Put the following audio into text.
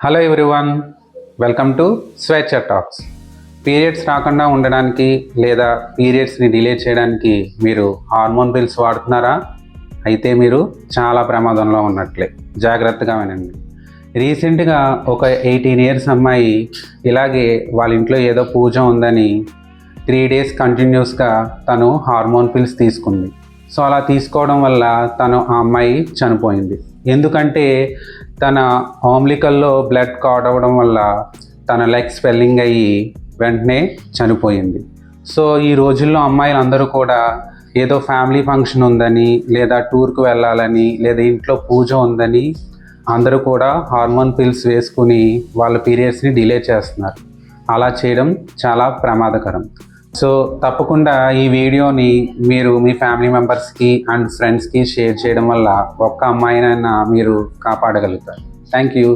Hello everyone, welcome to స్వేచ్ఛ talks. Periods రాకుండా ఉండడానికి లేదా పీరియడ్స్ని డిలే చేయడానికి మీరు హార్మోన్ పిల్స్ వాడుతున్నారా? అయితే మీరు చాలా ప్రమాదంలో ఉన్నట్లే. జాగ్రత్తగా వినండి. రీసెంట్గా ఒక 18 ఇయర్స్ అమ్మాయి ఇలాగే వాళ్ళ ఇంట్లో ఏదో పూజ ఉందని 3 days కంటిన్యూస్గా తను హార్మోన్ పిల్స్ తీసుకుంది. సో అలా తీసుకోవడం వల్ల ఆ అమ్మాయి చనిపోయింది. ఎందుకంటే తన ఆమ్లికల్లో బ్లడ్ క్లాట్ అవ్వడం వల్ల తన లెగ్ స్వెల్లింగ్ అయ్యి వెంటనే చనిపోయింది. సో ఈ రోజుల్లో అమ్మాయిలు అందరూ కూడా ఏదో ఫ్యామిలీ ఫంక్షన్ ఉందని, లేదా టూర్కి వెళ్ళాలని, లేదా ఇంట్లో పూజ ఉందని అందరూ కూడా హార్మోన్ పిల్స్ వేసుకుని వాళ్ళ పీరియడ్స్ని డిలే చేస్తున్నారు. అలా చేయడం చాలా ప్రమాదకరం. సో తప్పకుండా ఈ వీడియోని మీరు మీ ఫ్యామిలీ మెంబర్స్కి అండ్ ఫ్రెండ్స్కి షేర్ చేయడం వల్ల ఒక్క అమ్మాయినైనా మీరు కాపాడగలుగుతారు. Thank you.